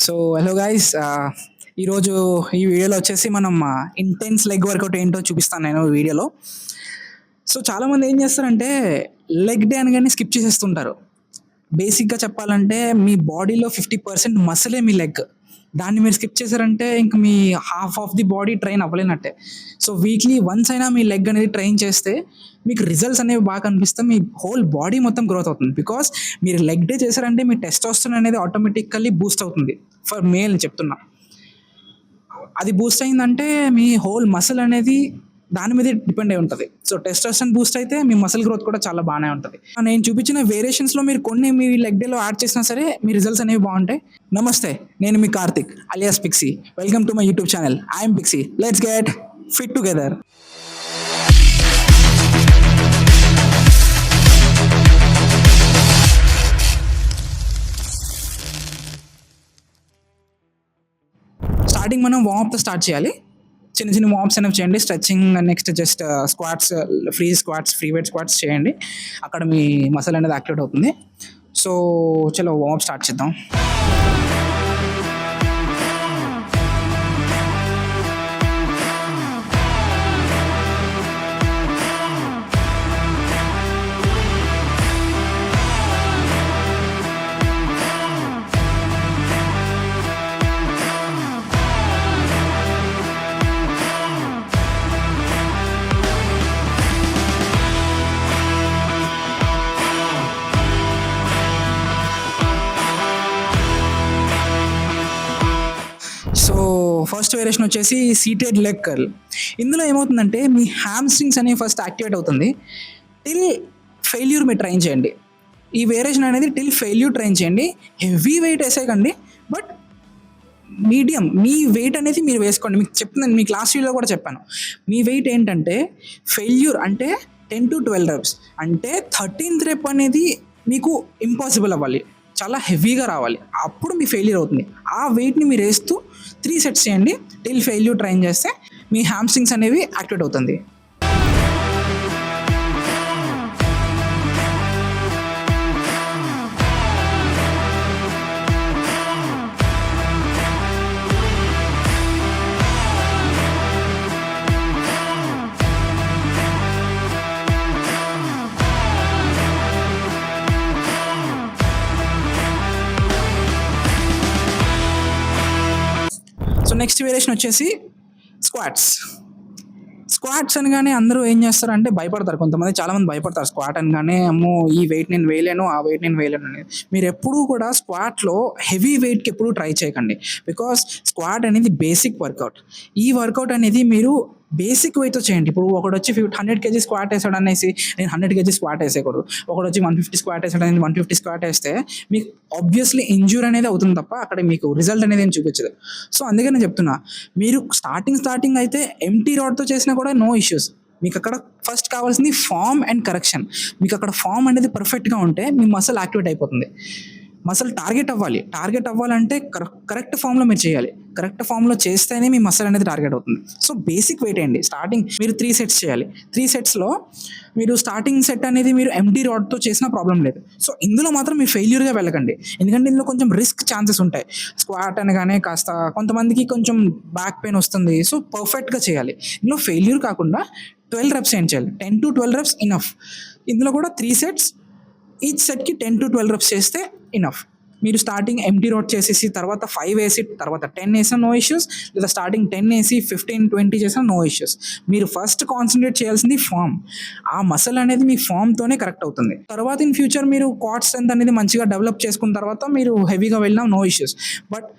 So hello guys, ఈరోజు ఈ వీడియోలో వచ్చేసి మనం ఇంటెన్స్ లెగ్ వర్కౌట్ ఏంటో చూపిస్తాను నేను ఈ వీడియోలో. సో చాలామంది ఏం చేస్తారంటే లెగ్ డే అనగానే స్కిప్ చేసేస్తుంటారు. బేసిక్గా చెప్పాలంటే మీ బాడీలో 50% మసిలే మీ లెగ్. దాన్ని మీరు స్కిప్ చేశారంటే ఇంక మీ half of the body train అవ్వలేనట్టే. సో వీక్లీ వన్స్ అయినా మీ లెగ్ అనేది ట్రైన్ చేస్తే మీకు రిజల్ట్స్ అనేవి బాగా కనిపిస్తే మీ హోల్ బాడీ మొత్తం గ్రోత్ అవుతుంది. బికాస్ మీరు లెగ్ డే చేశారంటే మీ టెస్టోస్టెరాన్ అనేది ఆటోమేటికల్లీ బూస్ట్ అవుతుంది. ఫర్ మేల్ చెప్తున్నా, అది బూస్ట్ అయిందంటే మీ హోల్ మసిల్ అనేది దాని మీద డిపెండ్ అయి ఉంటుంది. సో టెస్టోస్టెరాన్ బూస్ట్ అయితే మీ మసిల్ గ్రోత్ కూడా చాలా బాగానే ఉంటుంది. నేను చూపించిన వేరియేషన్స్లో మీరు కొన్ని మీ లెగ్ డేలో యాడ్ చేసినా సరే మీ రిజల్ట్స్ అనేవి బాగుంటాయి. నమస్తే, నేను మీ Karthik alias Pixie. Welcome to my YouTube channel. I'm Pixie. Let's get fit together. Starting మనం వార్మప్తో స్టార్ట్ చేయాలి. చిన్న చిన్న వార్మ్స్ అనేవి చేయండి. Stretching, next just squats, free weight squats చేయండి. అక్కడ మీ మసిల్ అనేది యాక్టివేట్ అవుతుంది. సో చలో వార్మప్ స్టార్ట్ చేద్దాం. సో ఫస్ట్ వేరియేషన్ వచ్చేసి సీటెడ్ లెగ్ కర్ల్. ఇందులో ఏమవుతుందంటే మీ హ్యామ్స్ట్రింగ్స్ అనేవి ఫస్ట్ యాక్టివేట్ అవుతుంది. టిల్ ఫెయిల్యూర్ మీరు ట్రైన్ చేయండి. ఈ వేరియేషన్ అనేది టిల్ ఫెయిల్యూర్ ట్రైన్ చేయండి. హెవీ వెయిట్ వేసేయకండి, బట్ మీడియం మీ వెయిట్ అనేది మీరు వేసుకోండి. మీకు చెప్తున్నాను, మీ క్లాస్ వీడియోలో కూడా చెప్పాను. మీ వెయిట్ ఏంటంటే ఫెయిల్యూర్ అంటే 10 to 12 reps, అంటే 13th rep అనేది మీకు ఇంపాసిబుల్ అవ్వాలి, చాలా హెవీగా రావాలి. అప్పుడు మీ ఫెయిల్యూర్ అవుతుంది. ఆ వెయిట్ని మీరు వేస్తూ 3 sets చేయండి. టిల్ ఫెయిల్యూర్ ట్రైన్ చేస్తే మీ హ్యామ్స్ట్రింగ్స్ అనేవి యాక్టివేట్ అవుతుంది. సో నెక్స్ట్ వేరియేషన్ వచ్చేసి స్క్వాట్స్ అనగానే అందరూ ఏం చేస్తారంటే భయపడతారు. కొంతమంది చాలామంది భయపడతారు స్క్వాట్ అనగానే. అమ్మో, ఈ వెయిట్ నేను వేయలేను, ఆ వెయిట్ నేను వేయలేను అనేది. మీరు ఎప్పుడూ కూడా స్క్వాట్లో హెవీ వెయిట్కి ఎప్పుడూ ట్రై చేయకండి. బికాస్ స్క్వాట్ అనేది బేసిక్ వర్కౌట్. ఈ వర్కౌట్ అనేది మీరు బేసిక్ వెయిట్తో చేయండి. ఇప్పుడు ఒకటి వచ్చి 100 kg స్క్వాట్ వేసాడు అనేసి నేను 100 kg స్క్వాట్ వేసేయకూడదు. ఒకటి వచ్చి 150 స్క్వాట్ వేసాడు అనేది 150 స్క్వాట్ వేస్తే మీకు ఆబ్వియస్లీ ఇంజ్యూర్ అనేది అవుతుంది తప్ప అక్కడ మీకు రిజల్ట్ అనేది ఏం చూపించదు. సో అందుకే నేను చెప్తున్నా, మీరు స్టార్టింగ్ అయితే ఎంటీ రాడ్తో చేసినా కూడా నో ఇష్యూస్. మీకు అక్కడ ఫస్ట్ కావాల్సింది ఫామ్ అండ్ కరెక్షన్. మీకు అక్కడ ఫామ్ అనేది పర్ఫెక్ట్గా ఉంటే మీ మసిల్ యాక్టివేట్ అయిపోతుంది. మసిల్ టార్గెట్ అవ్వాలంటే కరెక్ట్ ఫామ్లో మీరు చేయాలి. కరెక్ట్ ఫామ్లో చేస్తేనే మీ మసిల్ అనేది టార్గెట్ అవుతుంది. సో బేసిక్ వెయిట్ అండి. స్టార్టింగ్ మీరు 3 sets చేయాలి. 3 setsలో మీరు స్టార్టింగ్ సెట్ అనేది మీరు ఎంటీ రాడ్తో చేసినా ప్రాబ్లం లేదు. సో ఇందులో మాత్రం మీరు ఫెయిల్యూర్గా వెళ్ళకండి, ఎందుకంటే ఇందులో కొంచెం రిస్క్ ఛాన్సెస్ ఉంటాయి. స్క్వాట్ అనగానే కాస్త కొంతమందికి కొంచెం బ్యాక్ పెయిన్ వస్తుంది. సో పర్ఫెక్ట్గా చేయాలి. ఇందులో ఫెయిల్యూర్ కాకుండా 12 reps ఏం చేయాలి. 10 to 12 reps ఇనఫ్. ఇందులో కూడా 3 sets, ఈచ్ సెట్కి 10 to 12 reps చేస్తే ఇనఫ్. మీరు స్టార్టింగ్ ఎంటీ రాడ్ చేసేసి తర్వాత 5 వేసి తర్వాత 10 వేసినా నో ఇష్యూస్, లేదా స్టార్టింగ్ 10 వేసి 15-20 చేసినా నో ఇష్యూస్. మీరు ఫస్ట్ కాన్సన్ట్రేట్ చేయాల్సింది ఫామ్. ఆ మసిల్ అనేది మీ ఫామ్తోనే కరెక్ట్ అవుతుంది. తర్వాత ఇన్ ఫ్యూచర్ మీరు క్వాడ్ స్ట్రెంత్ అనేది మంచిగా డెవలప్ చేసుకున్న తర్వాత మీరు హెవీగా వెళ్ళినా నో ఇష్యూస్. బట్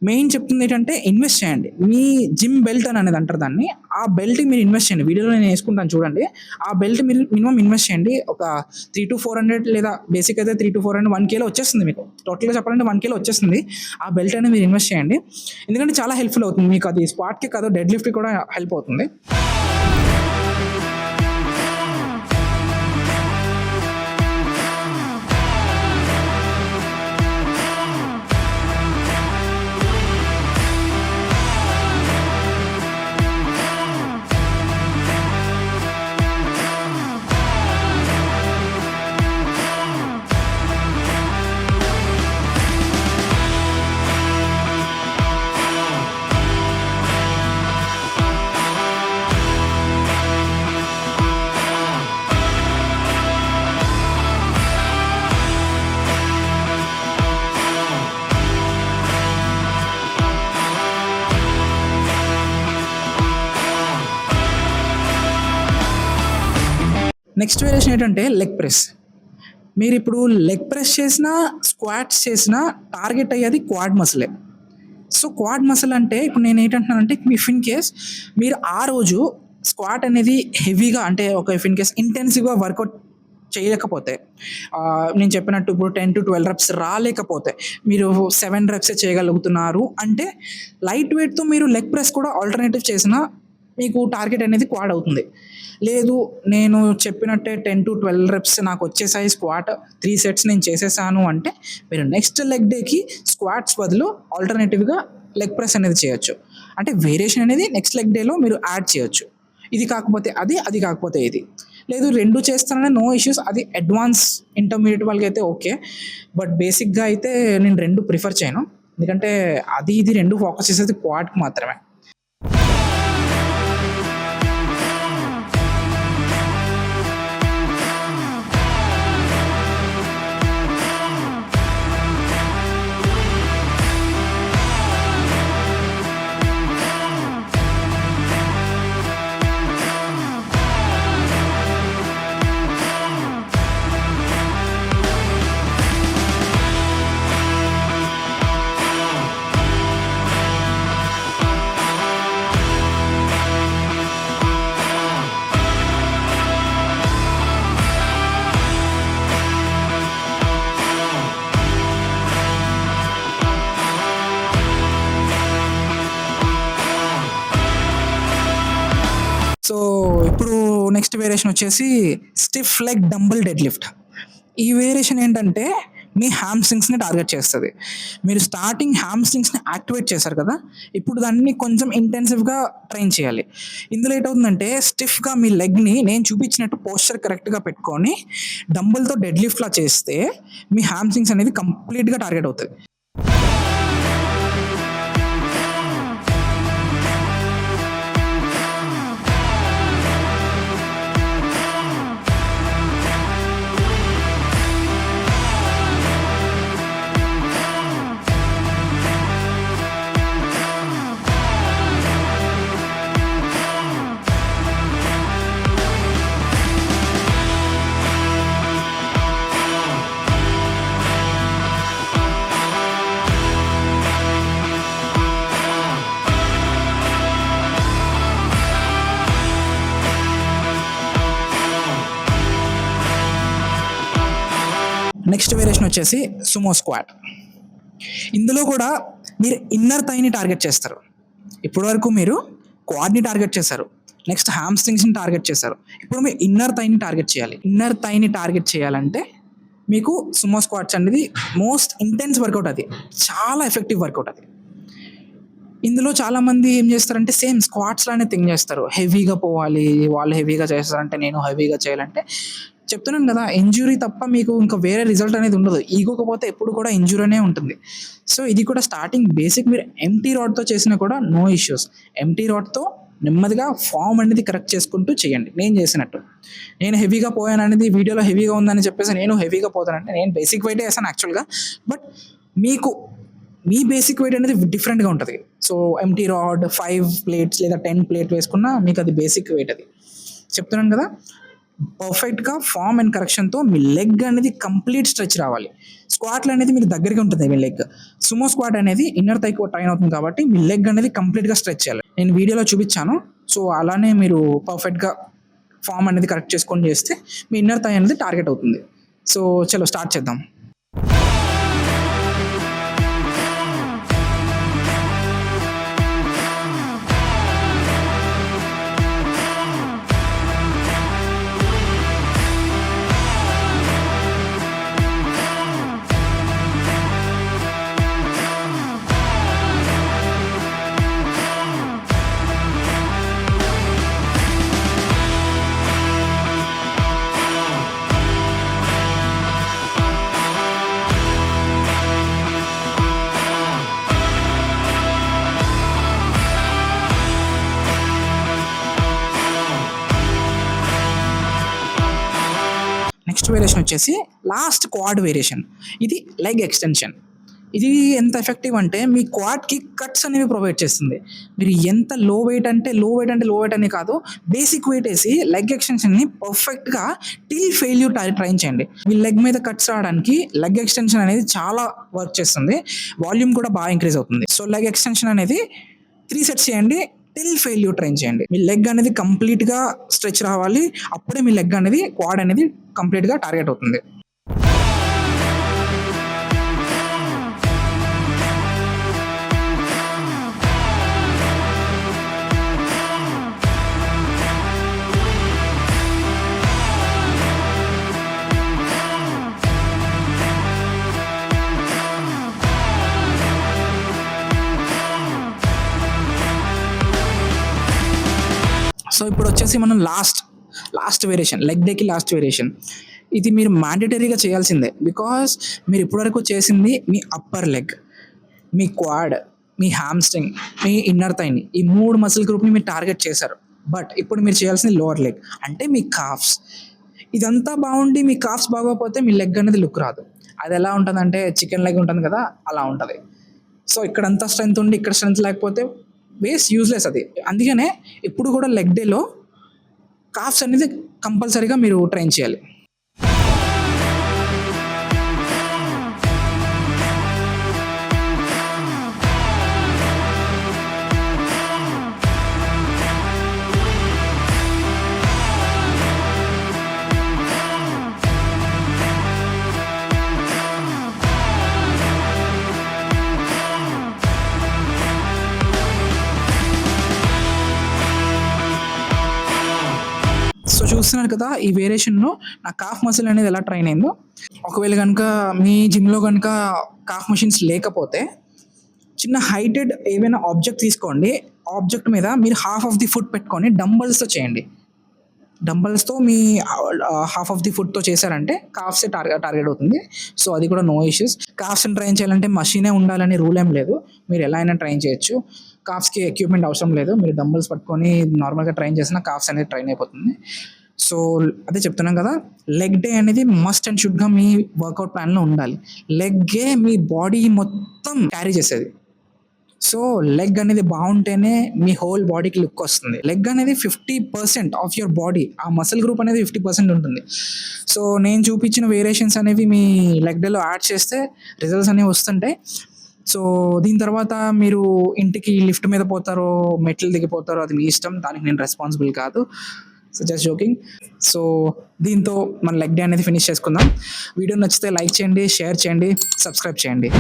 మెయిన్ చెప్తుంది ఏంటంటే ఇన్వెస్ట్ చేయండి. మీ జిమ్ బెల్ట్ అని అనేది అంటారు దాన్ని. ఆ బెల్ట్కి మీరు ఇన్వెస్ట్ చేయండి. వీడియోలో నేను వేసుకుంటాను చూడండి. ఆ బెల్ట్ మీరు మినిమం ఇన్వెస్ట్ చేయండి. ఒక 3 to 400, లేదా బేసిక్ అయితే 3 to 400, 1 kg వచ్చేస్తుంది మీకు. టోటల్గా చెప్పాలంటే 1 kg వచ్చేస్తుంది. ఆ బెల్ట్ అనేది మీరు ఇన్వెస్ట్ చేయండి, ఎందుకంటే చాలా హెల్ప్ఫుల్ అవుతుంది మీకు. అది స్క్వాట్కి కాదు, డెడ్ లిఫ్ట్కి కూడా హెల్ప్ అవుతుంది. నెక్స్ట్ వేరియేషన్ ఏంటంటే లెగ్ ప్రెస్. మీరు ఇప్పుడు లెగ్ ప్రెస్ చేసినా, స్క్వాట్స్ చేసినా టార్గెట్ అయ్యేది క్వాడ్ మసిలే. సో క్వాడ్ మసిల్ అంటే ఇప్పుడు నేను ఏంటంటున్నానంటే, ఇఫ్ ఇన్ కేస్ మీరు ఆ రోజు స్క్వాట్ అనేది హెవీగా అంటే ఇఫ్ ఇన్ కేస్ ఇంటెన్సివ్గా వర్కౌట్ చేయలేకపోతే, నేను చెప్పినట్టు ఇప్పుడు 10-12 రెప్స్ రాలేకపోతే, మీరు 7 రెప్సే చేయగలుగుతున్నారు అంటే లైట్ వెయిట్తో మీరు లెగ్ ప్రెస్ కూడా ఆల్టర్నేటివ్ చేసినా మీకు టార్గెట్ అనేది క్వాడ్ అవుతుంది. లేదు నేను చెప్పినట్టే 10-12 రెప్స్ నాకు వచ్చేసాయి, స్క్వాట్ 3 సెట్స్ నేను చేసేసాను అంటే మీరు నెక్స్ట్ లెగ్ డేకి స్క్వాట్స్ బదులు ఆల్టర్నేటివ్గా లెగ్ ప్రెస్ అనేది చేయొచ్చు. అంటే వేరియేషన్ అనేది నెక్స్ట్ లెగ్ డేలో మీరు యాడ్ చేయొచ్చు. ఇది కాకపోతే అది, అది కాకపోతే ఇది. లేదు 2 చేస్తాననే నో ఇష్యూస్, అది అడ్వాన్స్ ఇంటర్మీడియట్ వాళ్ళకి అయితే ఓకే. బట్ బేసిక్గా అయితే నేను 2 ప్రిఫర్ చేయను, ఎందుకంటే అది ఇది 2 ఫోకస్ చేసేది క్వాడ్కి మాత్రమే. సో ఇప్పుడు నెక్స్ట్ వేరియేషన్ వచ్చేసి stiff leg dumbbell dead lift. ఈ వేరియేషన్ ఏంటంటే మీ హ్యామ్స్ట్రింగ్స్ని టార్గెట్ చేస్తుంది. మీరు స్టార్టింగ్ హ్యామ్స్ట్రింగ్స్ని యాక్టివేట్ చేశారు కదా, ఇప్పుడు దాన్ని కొంచెం ఇంటెన్సివ్గా ట్రైన్ చేయాలి. ఇందులో ఏంటవుతుందంటే స్టిఫ్గా మీ లెగ్ని నేను చూపించినట్టు పోస్చర్ కరెక్ట్గా పెట్టుకొని డంబుల్తో డెడ్ లిఫ్ట్లా చేస్తే మీ హ్యామ్స్ట్రింగ్స్ అనేది కంప్లీట్గా టార్గెట్ అవుతుంది. నెక్స్ట్ వేరియేషన్ వచ్చేసి సుమో స్క్వాట్. ఇందులో కూడా మీరు ఇన్నర్ థైని టార్గెట్ చేస్తారు. ఇప్పటివరకు మీరు క్వాడ్ని టార్గెట్ చేశారు, నెక్స్ట్ హ్యామ్స్ట్రింగ్స్ని టార్గెట్ చేశారు, ఇప్పుడు మీరు ఇన్నర్ థైని టార్గెట్ చేయాలి. ఇన్నర్ థైని టార్గెట్ చేయాలంటే మీకు సుమో స్క్వాట్స్ అనేది మోస్ట్ ఇంటెన్స్ వర్కౌట్, అది చాలా ఎఫెక్టివ్ వర్కౌట్. అది ఇందులో చాలామంది ఏం చేస్తారంటే సేమ్ స్క్వాట్స్ లానే థింక్ చేస్తారు, హెవీగా పోవాలి, వాళ్ళు హెవీగా చేస్తారంటే నేను హెవీగా చేయాలంటే. చెప్తున్నాను కదా, ఇంజురీ తప్ప మీకు ఇంకా వేరే రిజల్ట్ అనేది ఉండదు. ఈగోకపోతే ఎప్పుడు కూడా ఇంజురీనే ఉంటుంది. సో ఇది కూడా స్టార్టింగ్ బేసిక్ మీరు ఎంటీ రాడ్తో చేసినా కూడా నో ఇష్యూస్. ఎంటీ రాడ్తో నెమ్మదిగా ఫామ్ అనేది కరెక్ట్ చేసుకుంటూ చేయండి. నేను చేసినట్టు, నేను హెవీగా పోయాను అనేది వీడియోలో హెవీగా ఉందని చెప్పేసి నేను హెవీగా పోతానంటే నేను బేసిక్ వెయిటే వేసాను యాక్చువల్గా. బట్ మీకు మీ బేసిక్ వెయిట్ అనేది డిఫరెంట్గా ఉంటుంది. సో ఎంటీ రాడ్ 5 ప్లేట్స్ లేదా 10 ప్లేట్ వేసుకున్నా మీకు అది బేసిక్ వెయిట్. అది చెప్తున్నాను కదా, పర్ఫెక్ట్గా ఫామ్ అండ్ కరెక్షన్తో మీ లెగ్ అనేది కంప్లీట్ స్ట్రెచ్ రావాలి. స్క్వాట్లు అనేది మీకు దగ్గరగా ఉంటుంది మీ లెగ్. సుమో స్క్వాట్ అనేది ఇన్నర్ థై ట్రైన్ అవుతుంది కాబట్టి మీ లెగ్ అనేది కంప్లీట్గా స్ట్రెచ్ చేయాలి. నేను వీడియోలో చూపించాను. సో అలానే మీరు పర్ఫెక్ట్గా ఫామ్ అనేది కరెక్ట్ చేసుకొని చేస్తే మీ ఇన్నర్ థై అనేది టార్గెట్ అవుతుంది. సో చలో స్టార్ట్ చేద్దాం. నెక్స్ట్ వేరియేషన్ వచ్చేసి లాస్ట్ క్వాడ్ వేరియేషన్. ఇది లెగ్ ఎక్స్టెన్షన్. ఇది ఎంత ఎఫెక్టివ్ అంటే మీ క్వాడ్‌కి కట్స్ అనేవి ప్రొవైడ్ చేస్తుంది. మీరు ఎంత లో వెయిట్ అని కాదు. బేసిక్ వెయిట్ ఏసి లెగ్ ఎక్స్‌టెన్షన్‌ని పర్ఫెక్ట్‌గా టిల్ ఫెయిల్యూర్ ట్రైన్ చేయండి. మీ లెగ్ మీద కట్స్ రావడానికి లెగ్ ఎక్స్‌టెన్షన్ అనేది చాలా వర్క్ చేస్తుంది. వాల్యూమ్ కూడా బాగా ఇంక్రీజ్ అవుతుంది. సో, లెగ్ ఎక్స్‌టెన్షన్ అనేది 3 సెట్స్ చేయండి. టిల్ ఫెయిల్యూర్ ట్రైన్ చేయండి. మీ లెగ్ అనేది కంప్లీట్‌గా స్ట్రెచ్ రావాలి. అప్పుడే మీ లెగ్ అనేది క్వాడ్ అనేది కంప్లీట్‌గా టార్గెట్ అవుతుంది. సో, ఇప్పుడొచ్చేసి మనం లాస్ట్ వేరియేషన్. లెగ్ డేకి లాస్ట్ వేరియేషన్. ఇది మీరు మ్యాండేటరీగా చేయాల్సిందే. బికాజ్ మీరు ఇప్పటివరకు చేసింది మీ అప్పర్ లెగ్, మీ క్వాడ్, మీ హామ్‌స్ట్రింగ్, మీ ఇన్నర్ థైని. ఈ 3 మసిల్ గ్రూప్‌ని మీరు టార్గెట్ చేశారు. బట్ ఇప్పుడు మీరు చేయాల్సింది లోవర్ లెగ్. అంటే మీ కాఫ్స్. ఇదంతా బావుండి మీ కాఫ్స్ బాగోకపోతే మీ లెగ్ అనేది లుక్ రాదు. అదెలా ఉంటదంటే చికెన్ లెగ్ ఉంటుంది కదా! అలా ఉంటది. సో, ఇక్కడంతా స్ట్రెంత్ ఉండి ఇక్కడ స్ట్రెంత్ లేకపోతే యూజ్‌లెస్ అది. అందుకనే ఎప్పుడు కూడా లెగ్ డేలో కాఫ్స్ అనేది కంపల్సరీగా మీరు ట్రైన్ చేయాలి. సో, చూస్తున్నారు కదా! ఈ వేరియేషన్‌లో నా కాఫ్ మసిల్ అనేది ఎలా ట్రైన్ అయిందో. ఒకవేళ గనుక మీ జిమ్‌లో గనుక కాఫ్ మెషిన్స్ లేకపోతే చిన్న హైటెడ్ ఏవైనా ఆబ్జెక్ట్ తీసుకోండి. ఆబ్జెక్ట్ మీద మీరు హాఫ్ ఆఫ్ ది ఫుట్ పెట్టుకొని డంబెల్స్‌తో చేయండి. డంబెల్స్‌తో మీ హాఫ్ ఆఫ్ ది ఫుట్‌తో చేశారంటే కాఫ్సే టార్గెట్ అవుతుంది. సో, అది కూడా నో ఇష్యూస్. కాఫ్స్‌ని ట్రైన్ చేయాలంటే మషీనే ఉండాలని రూల్ ఏం లేదు. మీరు ఎలా అయినా ట్రైన్ చేయొచ్చు. కాఫ్స్‌కి ఎక్విప్‌మెంట్ అవసరం లేదు. మీరు డంబెల్స్ పట్టుకొని నార్మల్‌గా ట్రైన్ చేసినా కాఫ్స్ అనేది ట్రైన్ అయిపోతుంది. సో, అదే చెప్తున్నాం కదా! లెగ్ డే అనేది మస్ట్ అండ్ షుడ్‌గా మీ వర్కౌట్ ప్లాన్‌లో ఉండాలి. లెగ్గే మీ బాడీ మొత్తం క్యారీ చేసేది. సో, లెగ్ అనేది బావుంటేనే మీ హోల్ బాడీకి లుక్ వస్తుంది. లెగ్ అనేది 50% ఆఫ్ యువర్ బాడీ. ఆ మసిల్ గ్రూప్ అనేది 50% ఉంటుంది. సో, నేను చూపించిన వేరియేషన్స్ అనేవి మీ లెగ్ డేలో యాడ్ చేస్తే రిజల్ట్స్ అనేవి వస్తుంటాయి. సో, దీని తర్వాత మీరు ఇంటికి లిఫ్ట్ మీద పోతారో, మెట్లు దిగిపోతారో అది మీ ఇష్టం. దానికి నేను రెస్పాన్సిబుల్ కాదు. So, just joking. సో, దీంతో మన లెగ్ డే అనేది ఫినిష్ చేసుకుందాం. వీడియో నచ్చితే లైక్ చేయండి, షేర్ చేయండి, సబ్స్క్రైబ్ చేయండి.